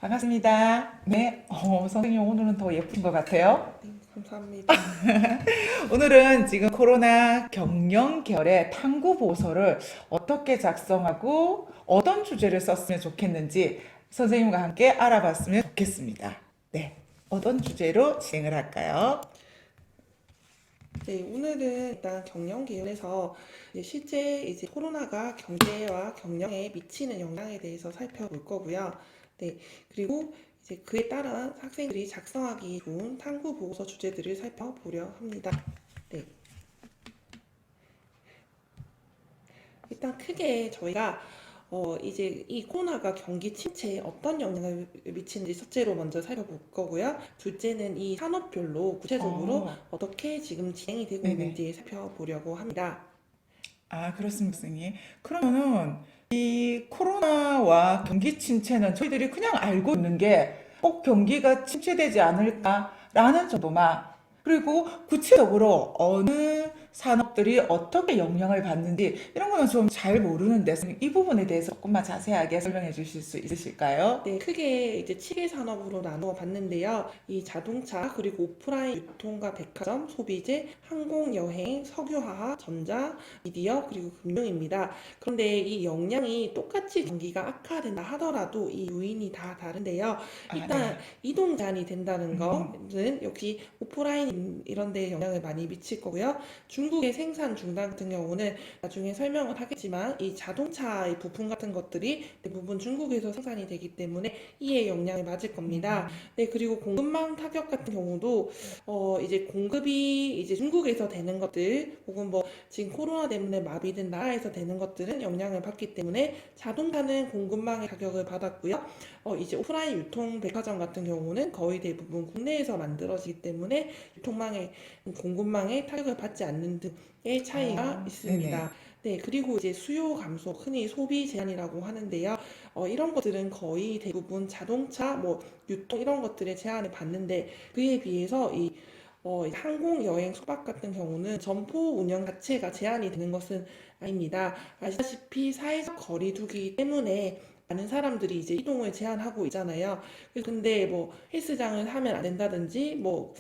반갑습니다. 네, 선생님 오늘은 더 예쁜 것 같아요. 네, 감사합니다. 오늘은 지금 코로나 경영 계열의 탐구 보고서를 어떻게 작성하고 어떤 주제를 썼으면 좋겠는지 선생님과 함께 알아봤으면 좋겠습니다. 네, 어떤 주제로 진행을 할까요? 네, 오늘은 일단 경영 계열에서 실제 코로나가 경제와 경영에 미치는 영향에 대해서 살펴볼 거고요. 네, 그리고 그에 따라 학생들이 작성하기 좋은 탐구 보고서 주제들을 살펴보려 합니다. 네, 일단 크게 저희가 이 코로나가 경기 침체에 어떤 영향을 미치는지 첫째로 먼저 살펴볼 거고요. 둘째는 이 산업별로 구체적으로 어, 어떻게 지금 진행이 되고 네네. 있는지 살펴보려고 합니다. 아, 그렇습니다, 선생님. 그러면은 이 코로나와 경기 침체는 저희들이 그냥 알고 있는 게 꼭 경기가 침체되지 않을까라는 정도만, 그리고 구체적으로 어느 산업들이 어떻게 영향을 받는지 이런 거는 좀 잘 모르는데 선생님, 이 부분에 대해서 조금만 자세하게 설명해 주실 수 있으실까요? 네, 크게 7개 산업으로 나누어 봤는데요. 이 자동차, 그리고 오프라인 유통과 백화점, 소비재, 항공, 여행, 석유화학, 전자, 미디어, 그리고 금융입니다. 그런데 이 역량이 똑같이 경기가 악화된다 하더라도 이 요인이 다 다른데요. 아, 일단 네. 이동 제한이 된다는 음, 것은 역시 오프라인 이런 데 영향을 많이 미칠 거고요. 중국의 생산 중단 같은 경우는 나중에 설명을 하겠지만 이 자동차의 부품 같은 것들이 대부분 중국에서 생산이 되기 때문에 이에 영향을 맞을 겁니다. 음, 네, 그리고 공급망 타격 같은 경우도 공급이 중국에서 되는 것들 혹은 뭐 지금 코로나 때문에 마비된 나라에서 되는 것들은 영향을 받기 때문에 자동차는 공급망의 타격을 받았고요. 오프라인 유통 백화점 같은 경우는 거의 대부분 국내에서 만들어지기 때문에 유통망의 공급망의 타격을 받지 않는 등의 차이가 네네. 있습니다. 네, 그리고 수요 감소, 흔히 소비 제한이라고 하는데요. 이런 것들은 거의 대부분 자동차, 뭐 유통 이런 것들에 제한을 받는데 그에 비해서 항공, 여행, 숙박 같은 경우는 점포 운영 자체가 제한이 되는 것은 아닙니다. 아시다시피 사회적 거리 두기 때문에 많은 사람들이 이동을 제한하고 있잖아요. 근데 뭐 헬스장을 하면 안 된다든지 뭐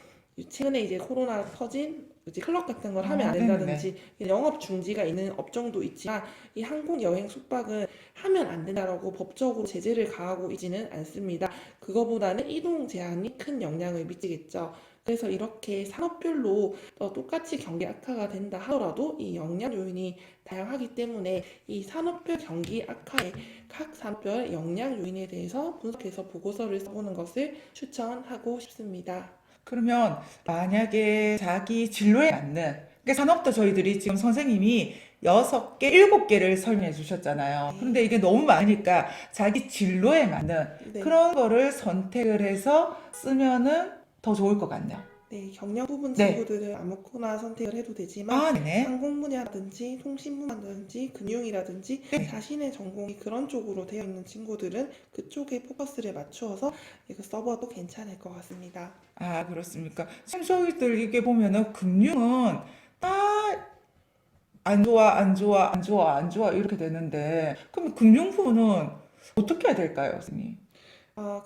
최근에 코로나 터진 클럽 같은 걸 하면 안 네네네. 된다든지 영업 중지가 있는 업종도 있지만 이 항공 여행 숙박은 하면 안 된다라고 법적으로 제재를 가하고 있지는 않습니다. 그거보다는 이동 제한이 큰 영향을 미치겠죠. 그래서 이렇게 산업별로 똑같이 경기 악화가 된다 하더라도 이 영향 요인이 다양하기 때문에 이 산업별 경기 악화의 각 산업별 영향 요인에 대해서 분석해서 보고서를 써보는 것을 추천하고 싶습니다. 그러면 만약에 자기 진로에 맞는, 그러니까 산업도 저희들이 지금 선생님이 6개, 7개를 설명해 주셨잖아요. 그런데 네. 이게 너무 많으니까 자기 진로에 맞는 네. 그런 거를 선택을 해서 쓰면은 더 좋을 것 같네요. 네, 경영 부분 네. 친구들은 아무거나 선택을 해도 되지만 아, 네네. 항공 분야라든지 통신 분야라든지 금융이라든지 네. 자신의 전공이 그런 쪽으로 되어 있는 친구들은 그쪽에 포커스를 맞추어서 이거 써봐도 괜찮을 것 같습니다. 아, 그렇습니까? 지금 저희들 이게 보면은 금융은 다 안 좋아, 안 좋아, 안 좋아, 안 좋아 이렇게 되는데 그럼 금융 부분은 어떻게 해야 될까요, 선생님?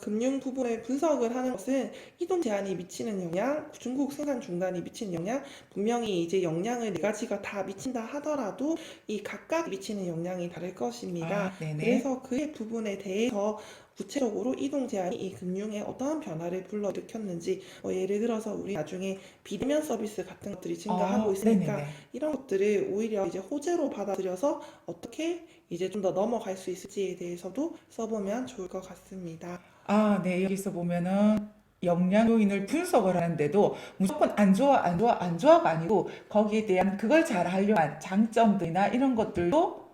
금융 부분의 분석을 하는 것은 이동 제한이 미치는 영향, 중국 생산 중단이 미치는 영향, 분명히 영향을 네 가지가 다 미친다 하더라도 이 각각 미치는 영향이 다를 것입니다. 아, 네네. 그래서 그의 부분에 대해서 구체적으로 이동 제한이 이 금융에 어떠한 변화를 불러일으켰는지, 예를 들어서 우리 나중에 비대면 서비스 같은 것들이 증가하고 있으니까 네네네. 이런 것들을 오히려 호재로 받아들여서 어떻게 좀 더 넘어갈 수 있을지에 대해서도 써보면 좋을 것 같습니다. 아, 네. 여기서 보면은 영양 요인을 분석을 하는데도 무조건 안 좋아, 안 좋아, 안 좋아가 아니고 거기에 대한 그걸 잘 하려한 장점들이나 이런 것들도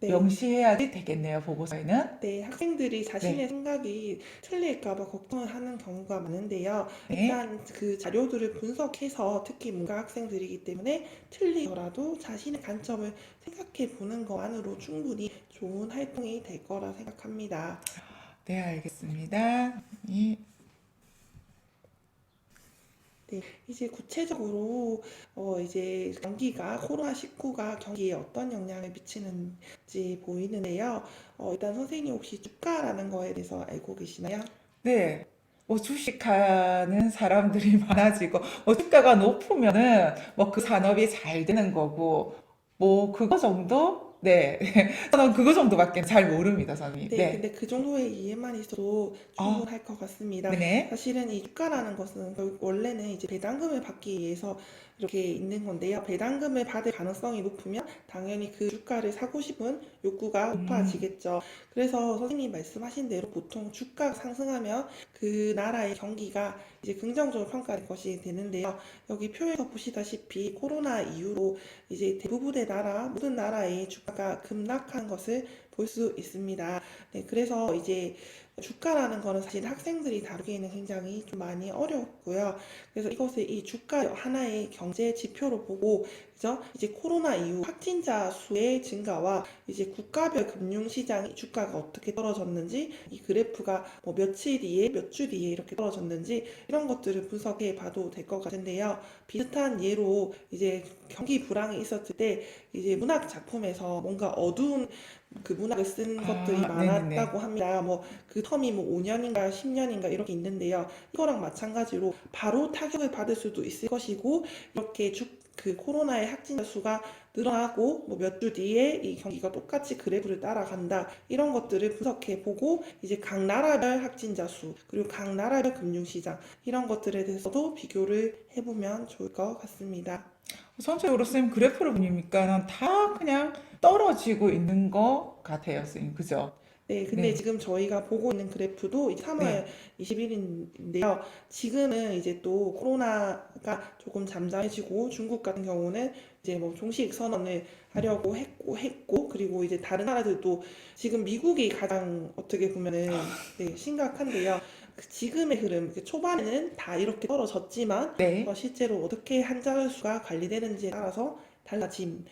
네. 명시해야지 되겠네요, 보고서에는. 네, 학생들이 네. 자신의 생각이 틀릴까 봐 걱정을 하는 경우가 많은데요. 네. 일단 그 자료들을 분석해서 특히 문과 학생들이기 때문에 틀리더라도 자신의 관점을 생각해 보는 것만으로 충분히 좋은 활동이 될 거라 생각합니다. 네, 알겠습니다. 이, 네, 이제 구체적으로 이제 경기가 코로나19가 경기에 어떤 영향을 미치는지 보이는데요. 일단 선생님 혹시 주가라는 거에 대해서 알고 계시나요? 네. 뭐 주식하는 사람들이 많아지고, 뭐 주가가 높으면은 뭐 그 산업이 잘 되는 거고, 뭐 그거 정도? 네. 저는 그거 정도밖에 잘 모릅니다, 선생님. 네, 네. 근데 그 정도의 이해만 있어도 아, 충분할 것 같습니다. 네네. 사실은 이 주가라는 것은 원래는 이제 배당금을 받기 위해서 이렇게 있는 건데요. 배당금을 받을 가능성이 높으면 당연히 그 주가를 사고 싶은 욕구가 음, 높아지겠죠. 그래서 선생님 말씀하신 대로 보통 주가가 상승하면 그 나라의 경기가 이제 긍정적으로 평가될 것이 되는데요. 여기 표에서 보시다시피 코로나 이후로 이제 대부분의 나라, 모든 나라의 주가가 급락한 것을 볼 수 있습니다. 네, 그래서 이제 주가라는 거는 사실 학생들이 다루기에는 굉장히 좀 많이 어렵고요. 그래서 이것을 이 주가 하나의 경제 지표로 보고, 그죠? 이제 코로나 이후 확진자 수의 증가와 이제 국가별 금융시장 주가가 어떻게 떨어졌는지, 이 그래프가 뭐 며칠 뒤에, 몇 주 뒤에 이렇게 떨어졌는지, 이런 것들을 분석해 봐도 될 것 같은데요. 비슷한 예로 이제 경기 불황이 있었을 때, 이제 문학 작품에서 뭔가 어두운 그 문학을 쓴 것들이 아, 네네네. 많았다고 합니다. 뭐 그 텀이 뭐 5년인가 10년인가 이렇게 있는데요. 이거랑 마찬가지로 바로 타격을 받을 수도 있을 것이고 이렇게 그 코로나의 확진자 수가 늘어나고 뭐 몇 주 뒤에 이 경기가 똑같이 그래프를 따라간다. 이런 것들을 분석해 보고 이제 각 나라별 확진자 수 그리고 각 나라별 금융시장 이런 것들에 대해서도 비교를 해보면 좋을 것 같습니다. 전체적으로 선생님 그래프를 보니까 다 그냥 떨어지고 있는 것 같아요, 선생님. 그죠? 네, 근데 네. 지금 저희가 보고 있는 그래프도 이제 3월 네. 20일인데요. 지금은 이제 또 코로나가 조금 잠잠해지고 중국 같은 경우는 이제 뭐 종식 선언을 하려고 했고, 그리고 이제 다른 나라들도 지금 미국이 가장 어떻게 보면은 네, 심각한데요. 그 지금의 흐름, 그 초반에는 다 이렇게 떨어졌지만 네. 실제로 어떻게 한자율 수가 관리되는지에 따라서 달라지는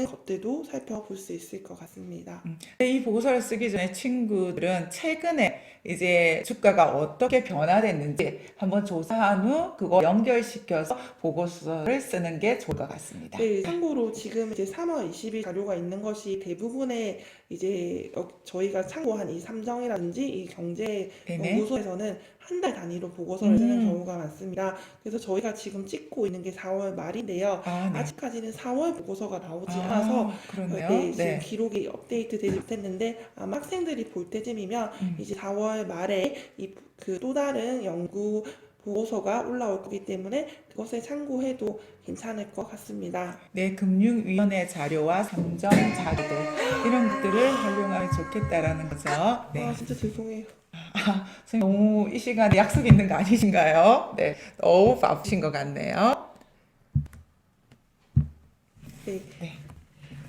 것들도 살펴볼 수 있을 것 같습니다. 이 보고서를 쓰기 전에 친구들은 최근에 이제 주가가 어떻게 변화됐는지 한번 조사한 후 그거 연결시켜서 보고서를 쓰는 게 좋을 것 같습니다. 네, 참고로 지금 이제 3월 20일 자료가 있는 것이 대부분의 이제 저희가 참고한 이 삼정이라든지 이 경제 네네. 연구소에서는 한 달 단위로 보고서를 쓰는 음, 경우가 많습니다. 그래서 저희가 지금 찍고 있는 게 4월 말인데요. 아, 네. 아직까지는 4월 보고서가 나오지 않아서 아, 그렇네요. 네, 지금 네. 기록이 업데이트 되지 못했는데 아마 학생들이 볼 때쯤이면 음. 이제 4월 말에 이 그 또 다른 연구 보고서가 올라올 거기 때문에 그것을 참고해도 괜찮을 것 같습니다. 네, 금융위원회 자료와 삼정 자료들 이런 것들을 활용하면 좋겠다라는 거죠. 아, 네. 진짜 죄송해요. 아, 선생님 너무 이 시간에 약속 있는 거 아니신가요? 네, 너무 바쁘신 것 같네요. 네, 네.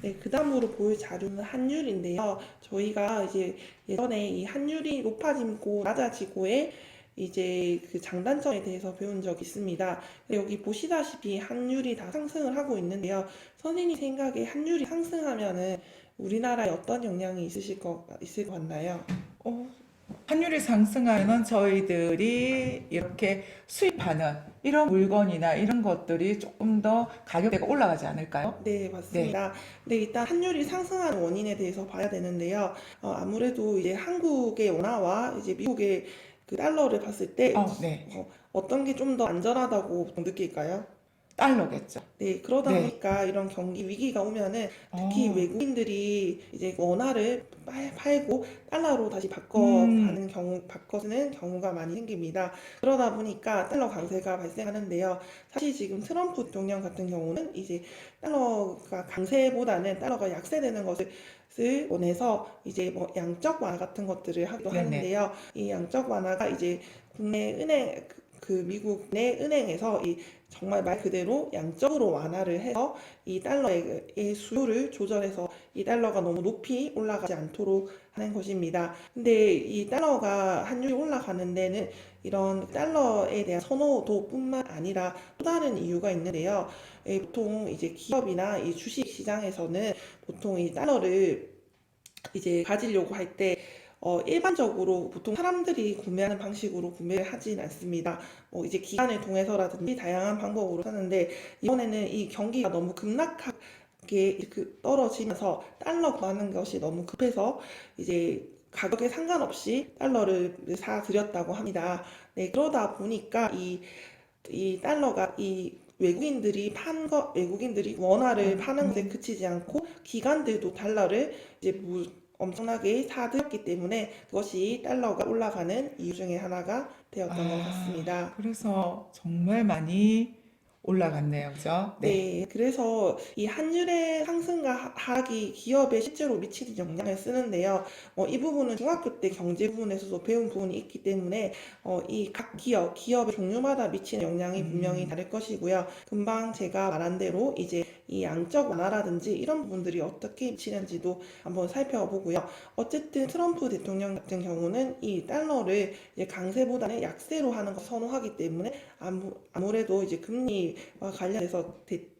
네, 그 다음으로 볼 자료는 환율인데요. 저희가 이제 예전에 이 환율이 높아지고 낮아지고의 이제 그 장단점에 대해서 배운 적이 있습니다. 여기 보시다시피 환율이 다 상승을 하고 있는데요. 선생님 생각에 환율이 상승하면은 우리나라에 어떤 영향이 있을 것 같나요? 어, 환율이 상승하면 저희들이 이렇게 수입하는 이런 물건이나 이런 것들이 조금 더 가격대가 올라가지 않을까요? 네, 네. 맞습니다. 네, 일단 환율이 상승하는 원인에 대해서 봐야 되는데요. 아무래도 이제 한국의 원화와 이제 미국의 그 달러를 봤을 때 네. 어떤 게 좀 더 안전하다고 느낄까요? 달러겠죠. 네, 그러다 네. 보니까 이런 경기 위기가 오면은 특히 어, 외국인들이 이제 원화를 팔고 달러로 다시 음, 바꿔 쓰는 경우가 많이 생깁니다. 그러다 보니까 달러 강세가 발생하는데요. 사실 지금 트럼프 대통령 같은 경우는 이제 달러가 강세보다는 달러가 약세되는 것을 원해서 이제 뭐 양적 완화 같은 것들을 하기도 네네. 하는데요. 이 양적 완화가 이제 국내 은행 그 미국 내 은행에서 이 정말 말 그대로 양적으로 완화를 해서 이 달러의 수요를 조절해서 이 달러가 너무 높이 올라가지 않도록 하는 것입니다. 근데 이 달러가 환율이 올라가는 데는 이런 달러에 대한 선호도뿐만 아니라 또 다른 이유가 있는데요. 보통 이제 기업이나 이 주식 시장에서는 보통 이 달러를 이제 가지려고 할 때 일반적으로 보통 사람들이 구매하는 방식으로 구매를 하진 않습니다. 이제 기간을 통해서라든지 다양한 방법으로 사는데 이번에는 이 경기가 너무 급락하게 떨어지면서 달러 구하는 것이 너무 급해서 이제 가격에 상관없이 달러를 사들였다고 합니다. 네, 그러다 보니까 이 달러가 외국인들이 원화를 파는 것에 그치지 않고 기관들도 달러를 이제 엄청나게 사들였기 때문에 그것이 달러가 올라가는 이유 중에 하나가 되었던 것 같습니다. 그래서 정말 많이 올라갔네요. 그죠? 네. 네, 그래서 이 환율의 상승과 하락이 기업에 실제로 미치는 영향을 쓰는데요. 이 부분은 중학교 때 경제 부분에서도 배운 부분이 있기 때문에 이 각 기업의 종류마다 미치는 영향이 분명히 다를 것이고요. 금방 제가 말한 대로 이제 이 양적 완화라든지 이런 부분들이 어떻게 미치는지도 한번 살펴보고요. 어쨌든 트럼프 대통령 같은 경우는 이 달러를 이제 강세보다는 약세로 하는 것을 선호하기 때문에 아무래도 이제 금리와 관련해서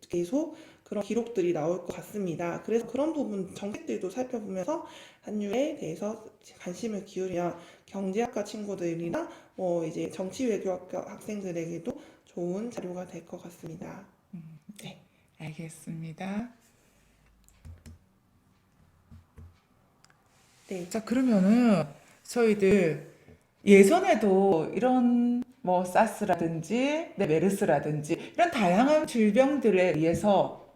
계속 그런 기록들이 나올 것 같습니다. 그래서 그런 부분 정책들도 살펴보면서 환율에 대해서 관심을 기울이면 경제학과 친구들이나 이제 정치외교학과 학생들에게도 좋은 자료가 될 것 같습니다. 네. 알겠습니다. 네. 자, 그러면은 저희들 예전에도 이런 뭐 사스라든지 메르스라든지 이런 다양한 질병들에 의해서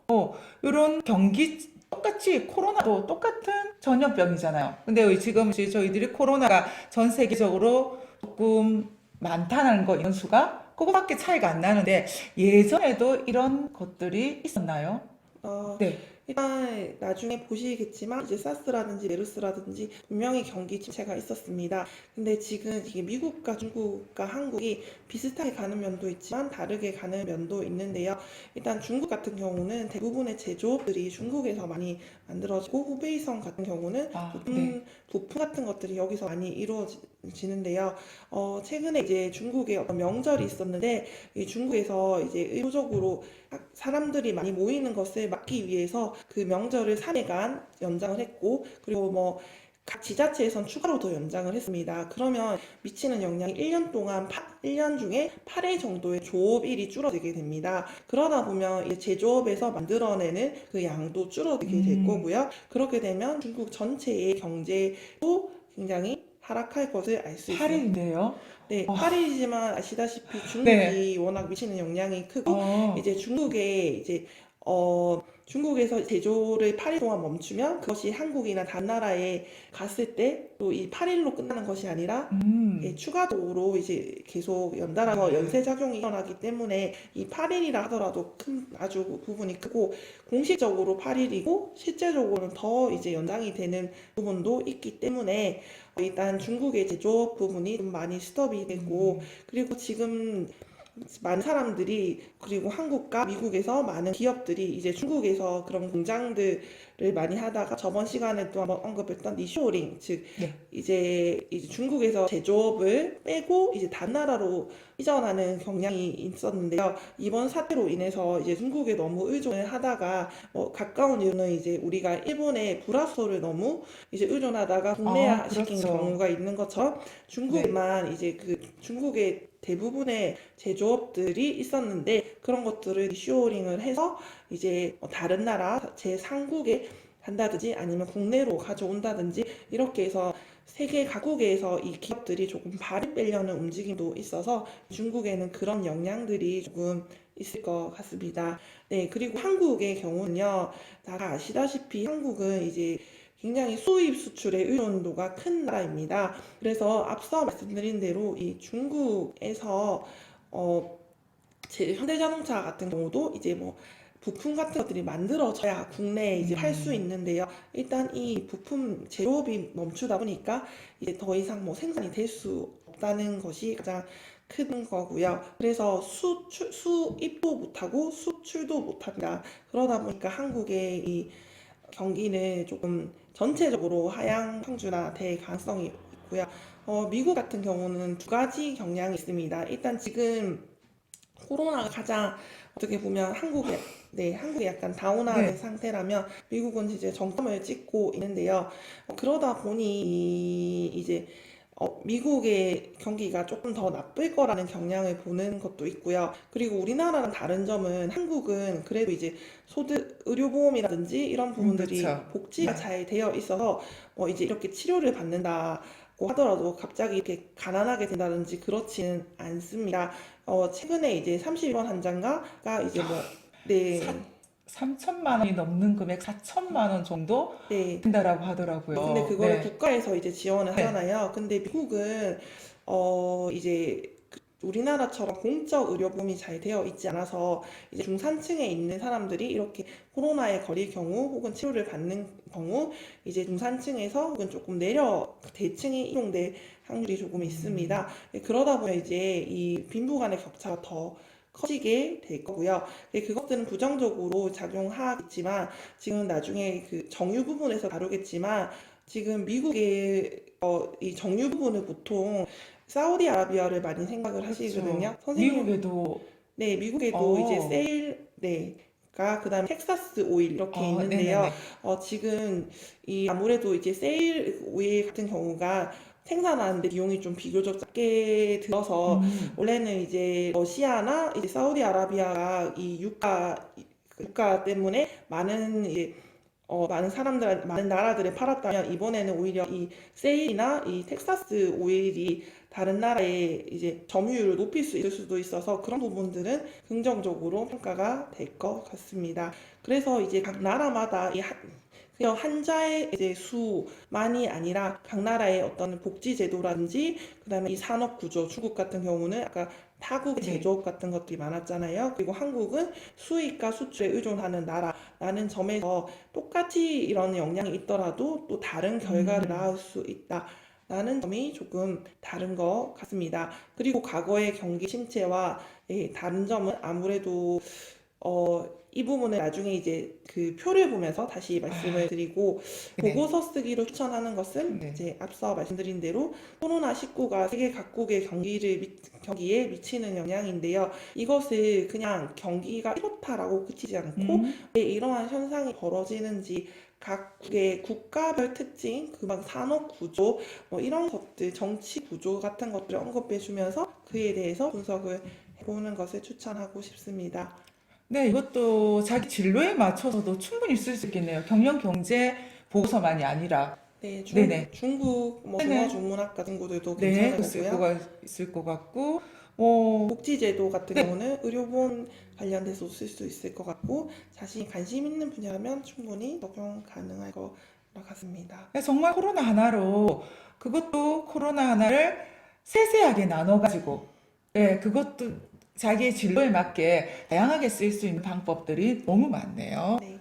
이런 경기 똑같이 코로나도 똑같은 전염병이잖아요. 근데 지금 이제 저희들이 코로나가 전 세계적으로 조금 많다는 거 인수가 그거밖에 차이가 안 나는데 예전에도 이런 것들이 있었나요? 어, 네. 일단 나중에 보시겠지만 이제 사스라든지 메르스라든지 분명히 경기 침체가 있었습니다. 근데 지금 이게 미국과 중국과 한국이 비슷하게 가는 면도 있지만 다르게 가는 면도 있는데요. 일단 중국 같은 경우는 대부분의 제조업들이 중국에서 많이 만들어지고 후베이성 같은 경우는 네. 부품 같은 것들이 여기서 많이 이루어지는데요. 최근에 이제 중국에 어떤 명절이 있었는데 이 중국에서 이제 의도적으로 사람들이 많이 모이는 것을 막기 위해서 그 명절을 3일간 연장을 했고 그리고 뭐 각 지자체에선 추가로 더 연장을 했습니다. 그러면 미치는 영향이 1년 중에 8일 정도의 조업일이 줄어들게 됩니다. 그러다 보면 이제 제조업에서 만들어내는 그 양도 줄어들게 될 음, 거고요. 그렇게 되면 중국 전체의 경제도 굉장히 하락할 것을 알 수 있습니다. 8일인데요. 네, 8일이지만 아시다시피 네. 중국이 워낙 미치는 영향이 크고 어, 이제 중국에서 제조를 8일 동안 멈추면 그것이 한국이나 다른 나라에 갔을 때 또 이 8일로 끝나는 것이 아니라 음. 추가적으로 이제 계속 연달아서 연쇄 작용이 일어나기 때문에 이 8일이라 하더라도 아주 부분이 크고 공식적으로 8일이고 실제적으로는 더 이제 연장이 되는 부분도 있기 때문에 일단 중국의 제조업 부분이 좀 많이 스톱이 되고 그리고 지금 많은 사람들이 그리고 한국과 미국에서 많은 기업들이 이제 중국에서 그런 공장들을 많이 하다가 저번 시간에 또 한번 언급했던 리쇼링 즉 네. 이제 중국에서 제조업을 빼고 이제 다른 나라로 이전하는 경향이 있었는데요. 이번 사태로 인해서 이제 중국에 너무 의존을 하다가 가까운 이유는 이제 우리가 일본의 불화소를 너무 이제 의존하다가 국내화 시킨 그렇죠. 경우가 있는 것처럼 네. 중국에만 이제 그 중국의 대부분의 제조업들이 있었는데 그런 것들을 리쇼링을 해서 이제 다른 나라 제3국에 한다든지 아니면 국내로 가져온다든지 이렇게 해서 세계 각국에서 이 기업들이 조금 발을 빼려는 움직임도 있어서 중국에는 그런 영향들이 조금 있을 것 같습니다. 네, 그리고 한국의 경우는요, 다가 아시다시피 한국은 이제 굉장히 수입 수출의 의존도가 큰 나라입니다. 그래서 앞서 말씀드린 대로 이 중국에서 어, 현대자동차 같은 경우도 이제 뭐 부품 같은 것들이 만들어져야 국내에 이제 팔 수 음, 있는데요. 일단 이 부품 제조업이 멈추다 보니까 이제 더 이상 뭐 생산이 될 수 없다는 것이 가장 큰 거고요. 그래서 수입도 못하고 수출도 못합니다. 그러다 보니까 한국의 이 경기는 조금 전체적으로 하향 평준화 될 가능성이 있고요. 미국 같은 경우는 두 가지 경향이 있습니다. 일단 지금 코로나가 가장 어떻게 보면 한국이 약간 다운화된 네. 상태라면 미국은 이제 정점을 찍고 있는데요. 그러다 보니 이제 미국의 경기가 조금 더 나쁠 거라는 경향을 보는 것도 있고요. 그리고 우리나라랑 다른 점은 한국은 그래도 이제 소득, 의료보험이라든지 이런 부분들이 그렇죠. 복지가 네. 잘 되어 있어서 이제 이렇게 치료를 받는다고 하더라도 갑자기 이렇게 가난하게 된다든지 그렇지는 않습니다. 최근에 이제 31원 한 장가가 이제 사, 네, 3천만 원이 넘는 금액 4천만 원 정도 네. 된다라고 근데 하더라고요. 그거를 네. 국가에서 이제 지원을 네. 하잖아요. 근데 미국은 이제 우리나라처럼 공적 의료보험이 잘 되어 있지 않아서 이제 중산층에 있는 사람들이 이렇게 코로나에 걸릴 경우 혹은 치료를 받는 경우 이제 중산층에서 혹은 조금 내려 대층이 이용될 확률이 조금 음, 있습니다. 그러다 보면 이제 이 빈부 간의 격차가 더 커지게 될 거고요. 그것들은 부정적으로 작용하겠지만 지금 나중에 그 정유 부분에서 다루겠지만 지금 미국의 이 정유 부분을 보통 사우디아라비아를 많이 생각을 하시거든요. 그렇죠. 선생님, 미국에도, 네, 미국에도 이제 어, 네,가 그다음에 텍사스 오일 이렇게 있는데요. 네네네. 지금 이 아무래도 이제 세일 오일 같은 경우가 생산하는데 비용이 좀 비교적 작게 들어서 음, 원래는 이제 러시아나 이제 사우디아라비아가 이 유가 때문에 많은 이제 많은 나라들에 팔았다면 이번에는 오히려 이 세일이나 이 텍사스 오일이 다른 나라의 이제 점유율을 높일 수 있을 수도 있어서 그런 부분들은 긍정적으로 평가가 될 것 같습니다. 그래서 이제 각 나라마다 그냥 환자의 이제 수만이 아니라 각 나라의 어떤 복지 제도라든지 그다음에 이 산업 구조, 중국 같은 경우는 아까 타국의 네. 제조업 같은 것들이 많았잖아요. 그리고 한국은 수입과 수출에 의존하는 나라라는 점에서 똑같이 이런 영향이 있더라도 또 다른 결과를 음, 낳을 수 있다라는 점이 조금 다른 것 같습니다. 그리고 과거의 경기 침체와 다른 점은 아무래도 이 부분은 나중에 이제 그 표를 보면서 다시 말씀을 아, 드리고 네네. 보고서 쓰기로 추천하는 것은 네. 이제 앞서 말씀드린 대로 코로나19가 세계 각국의 경기에 미치는 영향인데요. 이것을 그냥 경기가 이렇다라고 그치지 않고 음, 왜 이러한 현상이 벌어지는지 각국의 국가별 특징, 그막 산업 구조, 이런 것들, 정치 구조 같은 것들을 언급해 주면서 그에 대해서 분석을 해보는 것을 추천하고 싶습니다. 네, 이것도 자기 진로에 맞춰서도 충분히 쓸 수 있겠네요. 경영 경제 보고서만이 아니라. 네, 네네. 중국, 네네. 중어중문학과 친구들도 네, 괜찮을 그 쓸 거고요. 거가 있을 것 같고, 어, 복지제도 같은 네. 경우는 의료보험 관련돼서 쓸 수 있을 것 같고, 자신이 관심 있는 분야라면 충분히 적용 가능할 것 같습니다. 정말 코로나 하나로, 그것도 코로나 하나를 세세하게 나눠가지고, 네, 그것도 자기의 진로에 맞게 다양하게 쓸 수 있는 방법들이 너무 많네요. 네.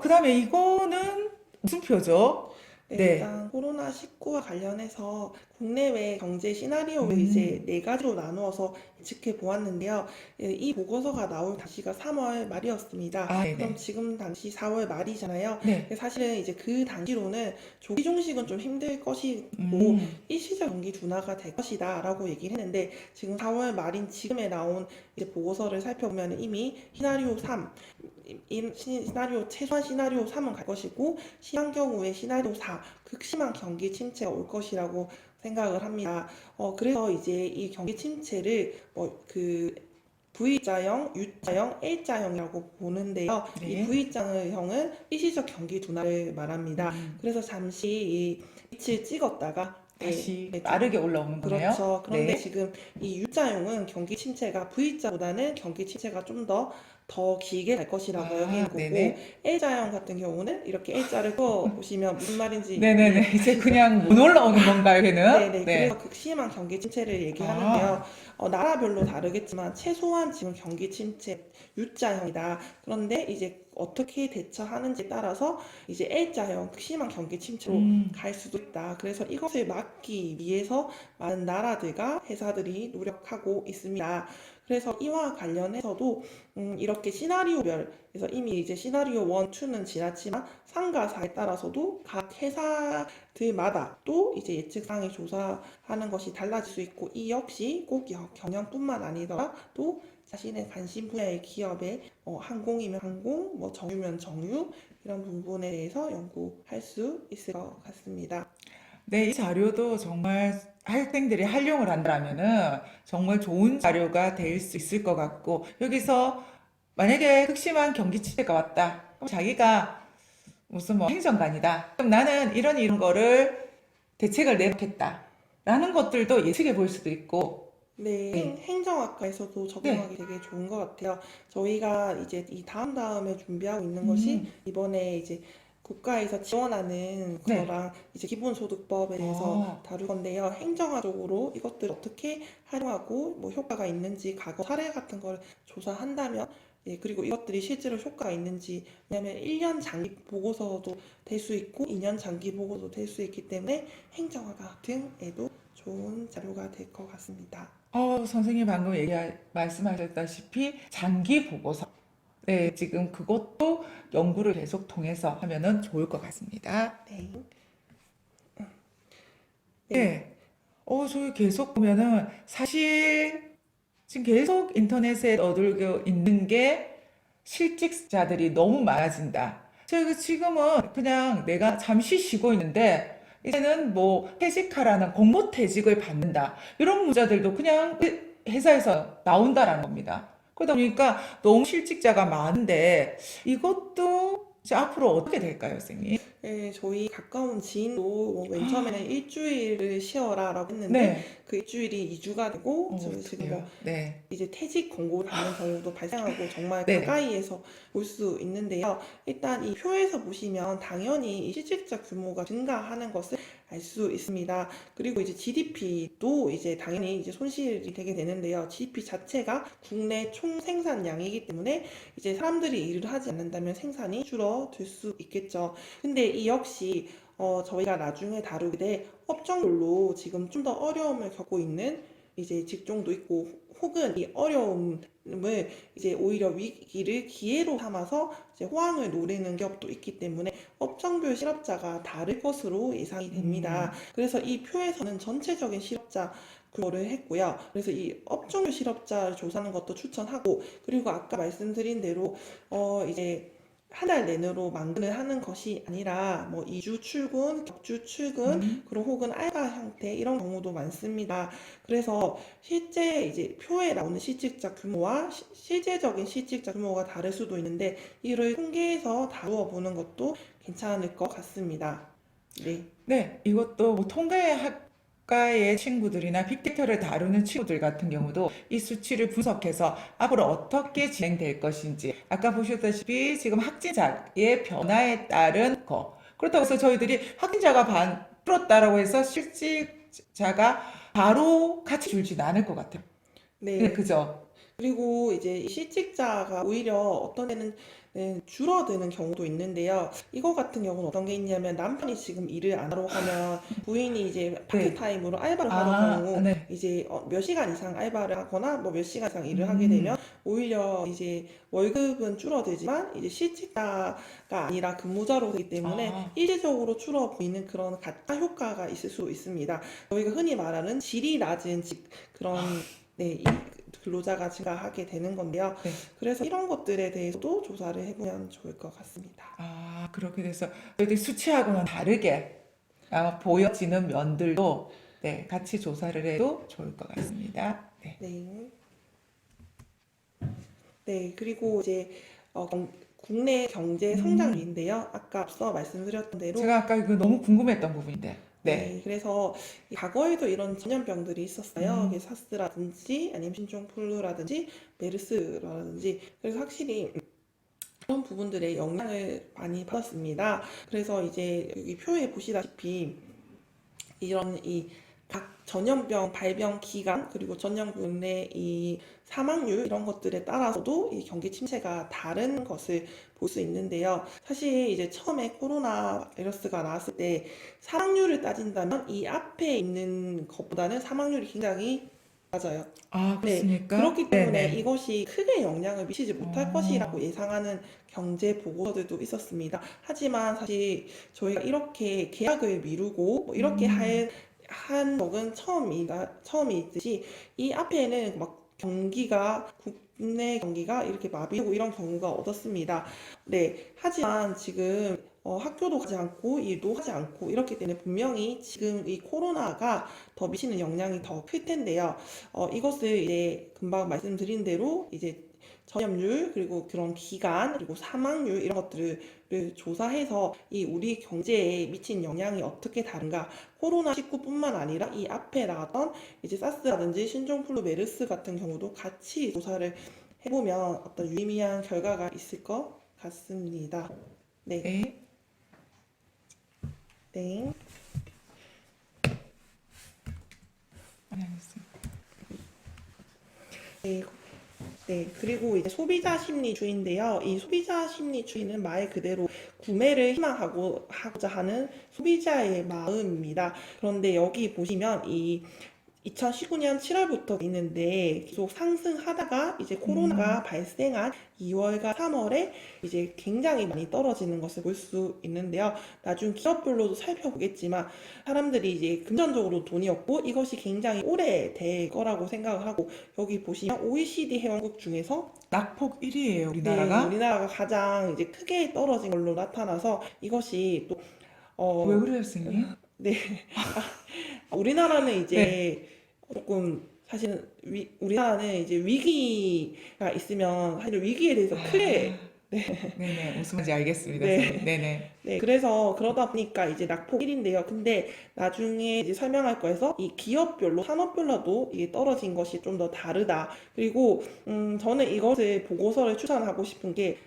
그 다음에 이거는 무슨 표죠? 네, 네. 일단 코로나19와 관련해서 국내외 경제 시나리오를 이제 음, 네 가지로 나누어서 예측해 보았는데요. 이 보고서가 나올 당시가 3월 말이었습니다. 그럼 네네. 지금 당시 4월 말이잖아요. 네. 사실은 이제 그 당시로는 조기 종식은 좀 힘들 것이고 음, 일시적 경기 둔화가 될 것이다라고 얘기를 했는데 지금 4월 말인 지금에 나온 이제 보고서를 살펴보면 이미 시나리오 3, 최소한 시나리오 3은 갈 것이고 심한 경우에 시나리오 4, 극심한 경기 침체가 올 것이라고 생각을 합니다. 그래서 이제 이 경기 침체를 그 V자형, U자형, L자형이라고 보는데요. 이 네. V자형은 일시적 경기 둔화를 말합니다. 음, 그래서 잠시 이 빛을 찍었다가 다시 좀 빠르게 올라오는 거네요. 그렇죠. 그런데 네. 지금 이 U자형은 경기 침체가 V자보다는 경기 침체가 좀 더 길게 갈 것이라고 여기는 거고 네네. L자형 같은 경우는 이렇게 L자를 그어 보시면 무슨 말인지 네네네. 이제 이해하시죠? 그냥 못 올라오는 건가요, 걔는? 네네. 그래서 네. 극심한 경기 침체를 얘기하는데요. 아, 나라별로 다르겠지만 최소한 지금 경기 침체 U자형이다. 그런데 이제 어떻게 대처하는지에 따라서 이제 L자형 극심한 경기 침체로 음, 갈 수도 있다. 그래서 이것을 막기 위해서 많은 나라들과 회사들이 노력하고 있습니다. 그래서 이와 관련해서도 이렇게 시나리오별, 그래서 이미 이제 시나리오 1, 2는 지났지만 3과 4에 따라서도 각 회사들마다 또 이제 예측상의 조사하는 것이 달라질 수 있고, 이 역시 꼭 경영뿐만 아니더라 또 자신의 관심 분야의 기업의 항공이면 항공, 뭐 정유면 정유 이런 부분에 대해서 연구할 수 있을 것 같습니다. 네, 이 자료도 정말 학생들이 활용을 한다면은 정말 좋은 자료가 될 수 있을 것 같고, 여기서 만약에 극심한 경기 침체가 왔다. 그럼 자기가 무슨 뭐 행정관이다. 그럼 나는 이런 거를 대책을 내놓겠다. 라는 것들도 예측해 볼 수도 있고, 네, 네, 행정학과에서도 적용하기 네, 되게 좋은 것 같아요. 저희가 이제 이 다음에 준비하고 있는 것이 음, 이번에 이제 국가에서 지원하는 네, 거랑 이제 기본소득법에 대해서 어, 다룰 건데요. 행정학적으로 이것들 어떻게 활용하고 뭐 효과가 있는지 과거 사례 같은 걸 조사한다면, 예, 그리고 이것들이 실제로 효과가 있는지, 왜냐하면 1년 장기 보고서도 될 수 있고 2년 장기 보고서도 될 수 있기 때문에 행정학 등에도 좋은 자료가 될 것 같습니다. 선생님 방금 말씀하셨다시피 장기 보고서. 네, 지금 그것도 연구를 계속 통해서 하면은 좋을 것 같습니다. 네. 네. 네. 저희 계속 보면은 사실 지금 계속 인터넷에 떠들고 있는 게 실직자들이 너무 많아진다. 저희가 지금은 그냥 내가 잠시 쉬고 있는데 이제는 뭐 퇴직하라는 공모퇴직을 받는다. 이런 문자들도 그냥 회사에서 나온다라는 겁니다. 그러다 보니까 너무 실직자가 많은데 이것도 이제 앞으로 어떻게 될까요, 선생님? 네, 저희 가까운 지인도 뭐맨 처음에는 일주일을 쉬어라라고 했는데 네. 그 일주일이 2주가 되고 저 지금 뭐 어떡해요? 네. 이제 퇴직 권고를 받는 경우도 발생하고 정말 네. 가까이에서 볼 수 있는데요. 일단 이 표에서 보시면 당연히 이 실직자 규모가 증가하는 것을 알 수 있습니다. 그리고 이제 GDP도 이제 당연히 이제 손실이 되게 되는데요. GDP 자체가 국내 총 생산량이기 때문에 이제 사람들이 일을 하지 않는다면 생산이 줄어들 수 있겠죠. 근데 이 역시 저희가 나중에 다루게 될 업종별로 지금 좀 더 어려움을 겪고 있는 이제 직종도 있고, 혹은 이 어려움을 이제 오히려 위기를 기회로 삼아서 이제 호황을 노리는 기업도 있기 때문에 업종별 실업자가 다를 것으로 예상이 됩니다. 음. 그래서 이 표에서는 전체적인 실업자 규모를 했고요. 그래서 이 업종별 실업자를 조사하는 것도 추천하고, 그리고 아까 말씀드린 대로 이제 한 달 내내로 망근을 하는 것이 아니라 뭐 2주 출근, 격주 출근, 음. 그리고 혹은 알바 형태 이런 경우도 많습니다. 그래서 실제 이제 표에 나오는 실직자 규모와 실제적인 실직자 규모가 다를 수도 있는데 이를 통계에서 다루어 보는 것도 괜찮을 것 같습니다. 네. 네, 이것도 뭐 통계학과의 친구들이나 빅데이터를 다루는 친구들 같은 경우도 이 수치를 분석해서 앞으로 어떻게 진행될 것인지, 아까 보셨다시피 지금 확진자의 변화에 따른 거. 그렇다고 해서 저희들이 확진자가 줄었다라고 해서 실직자가 바로 같이 줄지는 않을 것 같아요. 네, 네. 그죠? 그리고 이제 이 실직자가 오히려 어떤 데는 줄어드는 경우도 있는데요. 이거 같은 경우는 어떤 게 있냐면, 남편이 지금 일을 안 하러 가면 부인이 이제 네. 파트타임으로 알바를 하는 아, 경우, 네. 이제 몇 시간 이상 알바를 하거나 뭐 몇 시간 이상 일을 하게 되면 음. 오히려 이제 월급은 줄어들지만 이제 실직자가 아니라 근무자로 되기 때문에 아, 일시적으로 줄어 보이는 그런 가짜 효과가 있을 수 있습니다. 저희가 흔히 말하는 질이 낮은 그런, 네, 이 근로자가 증가하게 되는 건데요. 네. 그래서 이런 것들에 대해서도 조사를 해보면 좋을 것 같습니다. 그렇게 돼서 저희들이 수치하고는 다르게 보여지는 면들도 네, 같이 조사를 해도 좋을 것 같습니다. 네. 네. 네, 그리고 이제 국내 경제 음, 성장률인데요. 아까 앞서 말씀드렸던 대로, 제가 아까 이거 너무 궁금했던 부분인데, 네, 네. 그래서 과거에도 이런 전염병들이 있었어요. 이게 음, 사스라든지 아니면 신종플루라든지 메르스라든지. 그래서 확실히 그런 부분들에 영향을 많이 받았습니다. 그래서 이제 여기 표에 보시다시피 이런 이 각 전염병 발병 기간, 그리고 전염군의 이 사망률 이런 것들에 따라서도 이 경기 침체가 다른 것을 볼 수 있는데요. 사실 이제 처음에 코로나 바이러스가 나왔을 때 사망률을 따진다면 이 앞에 있는 것보다는 사망률이 굉장히 맞아요. 아, 네, 그렇습니까? 그렇기 때문에 네네. 이것이 크게 영향을 미치지 못할 것이라고 어, 예상하는 경제 보고서들도 있었습니다. 하지만 사실 저희가 이렇게 계약을 미루고 뭐 이렇게 음, 한 적은 처음이듯이 이 앞에는 막 국내 경기가 이렇게 마비되고 이런 경우가 없었습니다. 네, 하지만 지금 학교도 가지 않고 일도 하지 않고 이렇기 때문에 분명히 지금 이 코로나가 더 미치는 영향이 더 클 텐데요. 이것을 이제 금방 말씀드린 대로 이제 전염률 그리고 그런 기간 그리고 사망률 이런 것들을 조사해서 이 우리 경제에 미친 영향이 어떻게 다른가 코로나19뿐만 아니라 이 앞에 나왔던 이제 사스라든지 신종플루 메르스 같은 경우도 같이 조사를 해보면 어떤 유의미한 결과가 있을 것 같습니다. 네, 네. 네, 네, 알겠습니다. 네. 네, 그리고 이제 소비자 심리주의인데요. 이 소비자 심리주의는 말 그대로 구매를 희망하고자 하는 소비자의 마음입니다. 그런데 여기 보시면 이 2019년 7월부터 있는데 계속 상승하다가 이제 음, 코로나가 발생한 2월과 3월에 이제 굉장히 많이 떨어지는 것을 볼 수 있는데요. 나중 기업별로도 살펴보겠지만 사람들이 이제 금전적으로 돈이 없고 이것이 굉장히 오래 될 거라고 생각을 하고 여기 보시면 OECD 회원국 중에서 낙폭 1위예요, 네, 우리나라가. 우리나라가 가장 이제 크게 떨어진 걸로 나타나서 이것이 또 왜 어, 그래요, 선생님? 네. 우리나라는 네. 이제 조금 사실은 우리나라는 이제 위기가 있으면 사실 위기에 대해서 아, 크게 네네. 무슨 말인지 알겠습니다, 선생님. 네. 네네. 네, 그래서 그러다 보니까 이제 낙폭 1인데요. 근데 나중에 이제 설명할 거에서 이 기업별로, 산업별로도 이게 떨어진 것이 좀 더 다르다. 그리고, 저는 이것을 보고서를 추천하고 싶은 게,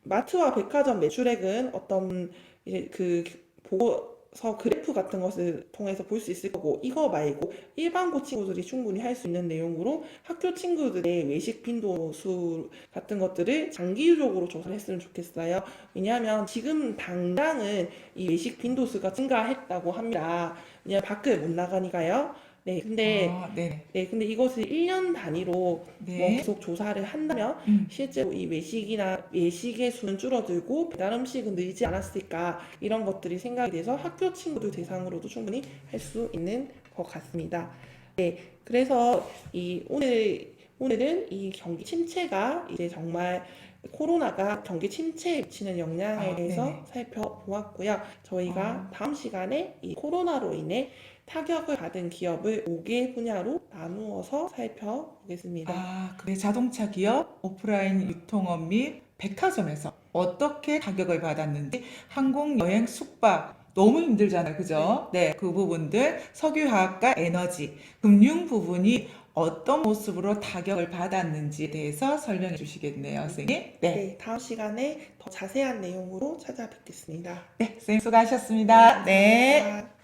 마트와 백화점 매출액은 어떤 이제 그 보고서 그래프 같은 것을 통해서 볼 수 있을 거고, 이거 말고 일반고 친구들이 충분히 할 수 있는 내용으로 학교 친구들의 외식 빈도수 같은 것들을 장기적으로 조사를 했으면 좋겠어요. 왜냐하면 지금 당장은 이 외식 빈도수가 증가했다고 합니다. 왜냐하면 밖을 못 나가니까요. 네, 근데 아, 네네. 근데 이것을 1년 단위로 뭐 네. 계속 조사를 한다면 음. 실제로 이 외식의 수는 줄어들고 배달 음식은 늘지 않았을까 이런 것들이 생각이 돼서 학교 친구들 대상으로도 충분히 할 수 있는 것 같습니다. 네, 그래서 오늘은 이 경기 침체가 이제 정말 코로나가 경기 침체에 미치는 영향에 아, 대해서 네네. 살펴보았고요. 저희가 아, 다음 시간에 이 코로나로 인해 타격을 받은 기업을 5개 분야로 나누어서 살펴보겠습니다. 그래. 자동차 기업, 오프라인 유통업 및 백화점에서 어떻게 타격을 받았는지, 항공, 여행, 숙박, 너무 힘들잖아요. 네, 그죠? 네, 그 부분들, 석유화학과 에너지, 금융 부분이 어떤 모습으로 타격을 받았는지에 대해서 설명해 주시겠네요, 선생님. 네. 네, 다음 시간에 더 자세한 내용으로 찾아뵙겠습니다. 네, 선생님 수고하셨습니다. 네, 네. 감사합니다.